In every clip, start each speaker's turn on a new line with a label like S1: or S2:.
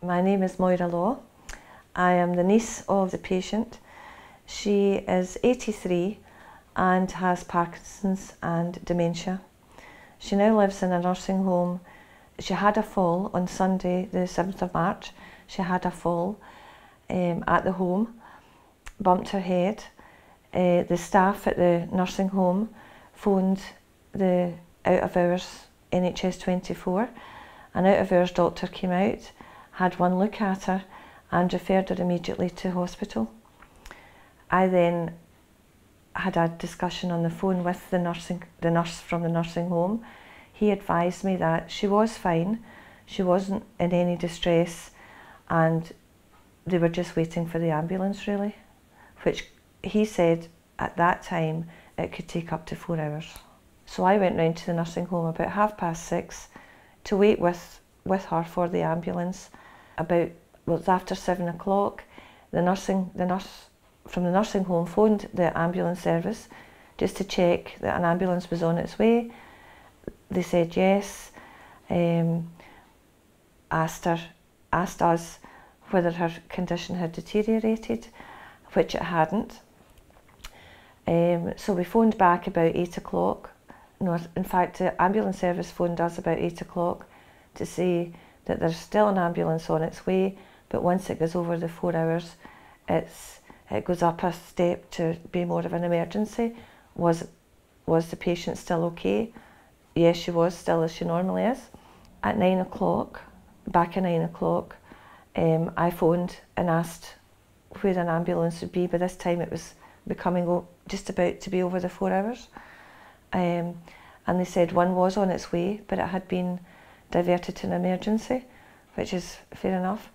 S1: My name is Moira Law. I am the niece of the patient. She is 83 and has Parkinson's and dementia. She now lives in a nursing home. She had a fall on Sunday, the 7th of March. She had a fall at the home, bumped her head. The staff at the nursing home phoned the out of hours NHS 24. An out of hours doctor came out, had one look at her and referred her immediately to hospital. I then had a discussion on the phone with the nurse from the nursing home. He advised me that she was fine, she wasn't in any distress, and they were just waiting for the ambulance really, which he said at that time it could take up to 4 hours. So I went round to the nursing home about 6:30 to wait with her for the ambulance. It was after 7 o'clock. The nurse from the nursing home phoned the ambulance service just to check that an ambulance was on its way. They said yes, asked us whether her condition had deteriorated, which it hadn't. So we phoned back about 8 o'clock. No, in fact, the ambulance service phoned us about 8 o'clock to say that there's still an ambulance on its way, but once it goes over the 4 hours, it goes up a step to be more of an emergency. Was the patient still okay? Yes, she was, still as she normally is. At 9 o'clock, back at 9 o'clock, I phoned and asked where an ambulance would be. By this time it was becoming just about to be over the 4 hours. And they said one was on its way, but it had been diverted to an emergency, which is fair enough.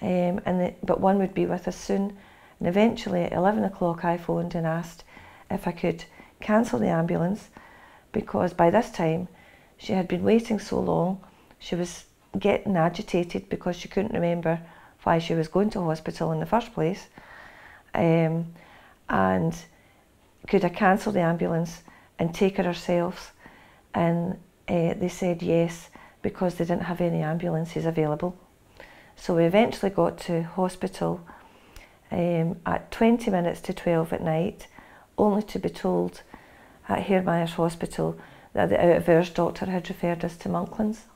S1: But one would be with us soon. And eventually at 11 o'clock I phoned and asked if I could cancel the ambulance, because by this time she had been waiting so long, she was getting agitated because she couldn't remember why she was going to hospital in the first place. And could I cancel the ambulance and take her ourselves? And they said yes, because they didn't have any ambulances available. So we eventually got to hospital at 20 minutes to 12 at night, only to be told at Hairmyres Hospital that the out of hours doctor had referred us to Monklands.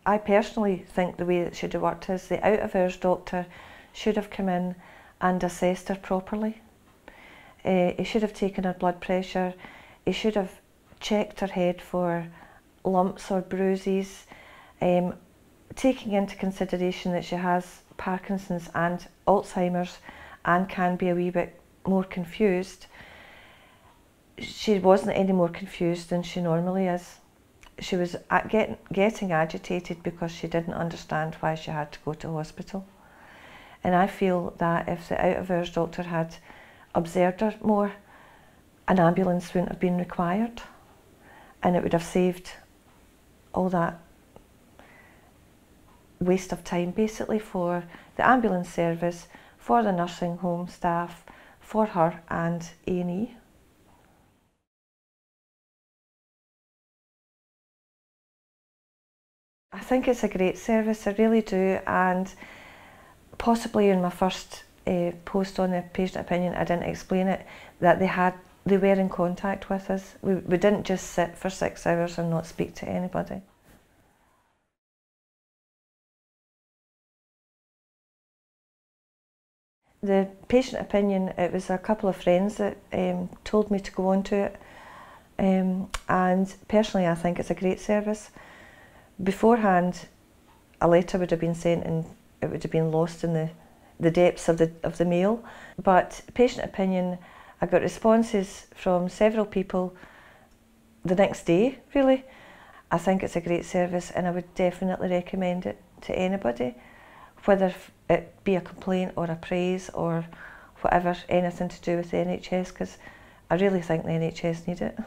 S1: I personally think the way it should have worked is the out of hours doctor should have come in and assessed her properly. He should have taken her blood pressure, he should have checked her head for lumps or bruises, taking into consideration that she has Parkinson's and Alzheimer's and can be a wee bit more confused. She wasn't any more confused than she normally is. She was getting agitated because she didn't understand why she had to go to hospital. And I feel that if the out of hours doctor had observed her more, an ambulance wouldn't have been required, and it would have saved all that waste of time basically for the ambulance service, for the nursing home staff, for her and A&E. I think it's a great service, I really do, and possibly in my first post on the patient opinion I didn't explain it, that they were in contact with us. We didn't just sit for 6 hours and not speak to anybody. The patient opinion, it was a couple of friends that told me to go on to it, and personally I think it's a great service. Beforehand, a letter would have been sent and it would have been lost in the depths of the mail. But patient opinion, I got responses from several people the next day, really. I think it's a great service and I would definitely recommend it to anybody, whether it be a complaint or a praise or whatever, anything to do with the NHS, because I really think the NHS need it.